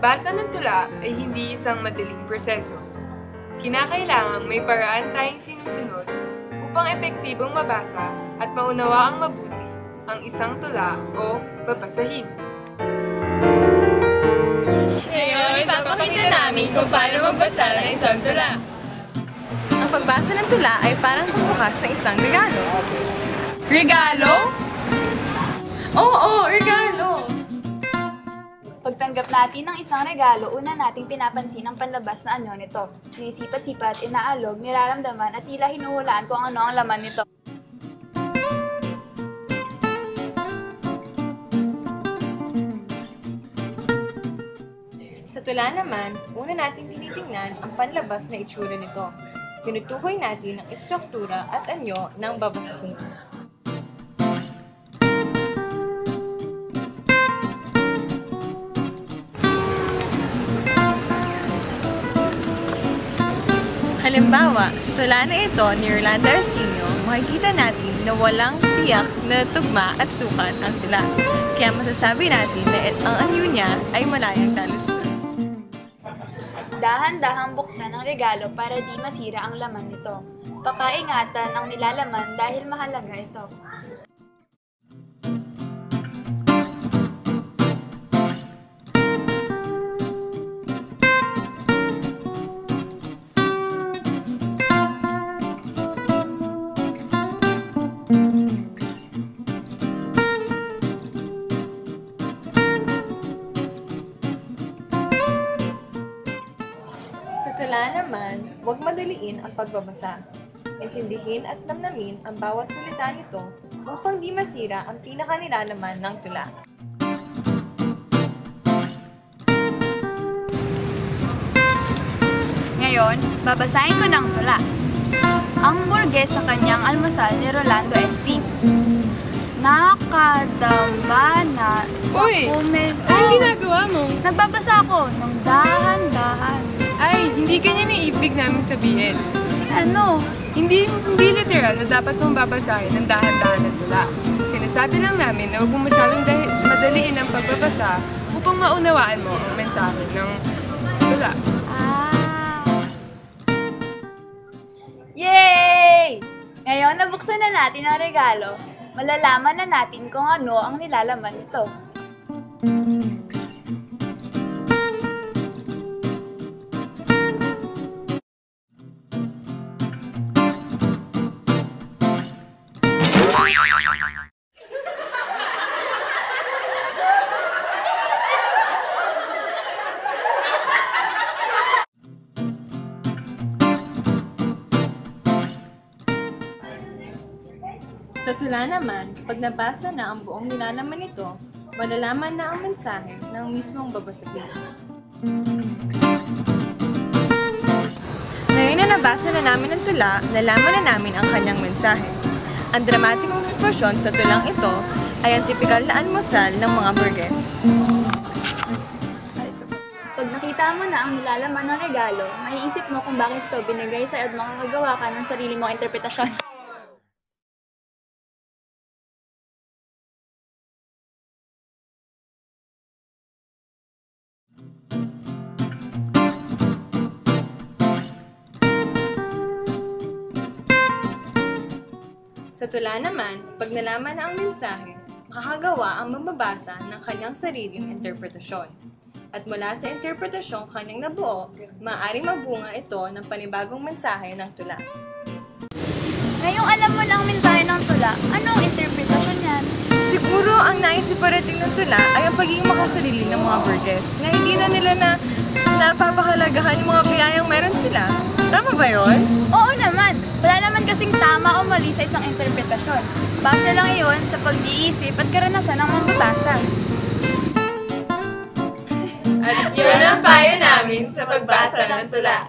pagbasa ng tula ay hindi isang madaling proseso. Kinakailangang may paraan tayong sinusunod upang epektibong mabasa at maunawaang mabuti ang isang tula o babasahin. Ngayon, ipapakita namin kung paano magbasa ng isang tula. Ang pagbasa ng tula ay parang bumukas ng isang regalo. Regalo? Oo, regalo! Pagtanggap natin ng isang regalo, una nating pinapansin ang panlabas na anyo nito. Sinisipat-sipat, inaalog, niraramdaman at tila hinuhulaan kung ano ang laman nito. Sa tula naman, una nating tinitingnan ang panlabas na itsura nito. Tinutukoy natin ang istruktura at anyo ng babasahin. Halimbawa, sa tula na ito ni Orlando Arstino, makikita natin na walang tiyak na tugma at sukat ang tula. Kaya masasabi natin na ang anyo niya ay malayang taludtod. Dahan-dahang buksan ang regalo para di masira ang laman nito. Pakaingatan ang nilalaman dahil mahalaga ito. Sa tula naman, huwag madaliin ang pagbabasa. Intindihin at namnamin ang bawat salita nito upang di masira ang pinakanilalaman ng tula. Ngayon, babasahin ko ng tula. Ang burges sa kanyang almusal ni Rolando St. Nakadamba na sa Anong ginagawa mo? Nagbabasa ako ng dahan-dahan. Ay, hindi ganyan ang ibig namin sabihin. Ano? Hindi literal na dapat mong babasahin ng dahan-dahan ng tula. Sinasabi lang namin na huwag mong masyadong madaliin ang pagbabasa upang maunawaan mo ang mensahe ng tula. Yay! Ngayon, nabuksan na natin ang regalo. Malalaman na natin kung ano ang nilalaman nito. Sa tula naman, pag nabasa na ang buong nilalaman nito, malalaman na ang mensahe ng mismong babasahin. Ngayon na nabasa na namin ang tula, nalaman na namin ang kanyang mensahe. Ang dramatikong sitwasyon sa tulang ito ay ang tipikal na almusal ng mga burges. Pag nakita mo na ang nilalaman ng regalo, maiisip mo kung bakit ito binigay sa'yo at makakagawa ka ng sarili mong interpretasyon. Sa tula naman, pag nalaman na ang mensahe, makakagawa ang mambabasa ng kanyang sariling interpretasyon. At mula sa interpretasyong kanyang nabuo, maaaring mabunga ito ng panibagong mensahe ng tula. Ngayong alam mo na ang mensahe ng tula, anong interpretasyon yan? Siguro ang nais iparating ng tula ay ang pagiging makasarili ng mga burges na hindi na nila napapahalagahan yung mga biyayang meron sila. Tama ba yun? Oo naman! Wala naman kasing tama o mali sa isang interpretasyon. Base lang iyon sa pag-iisip at karanasan ng mambabasa. At yun ang payo namin sa pagbasa ng tula.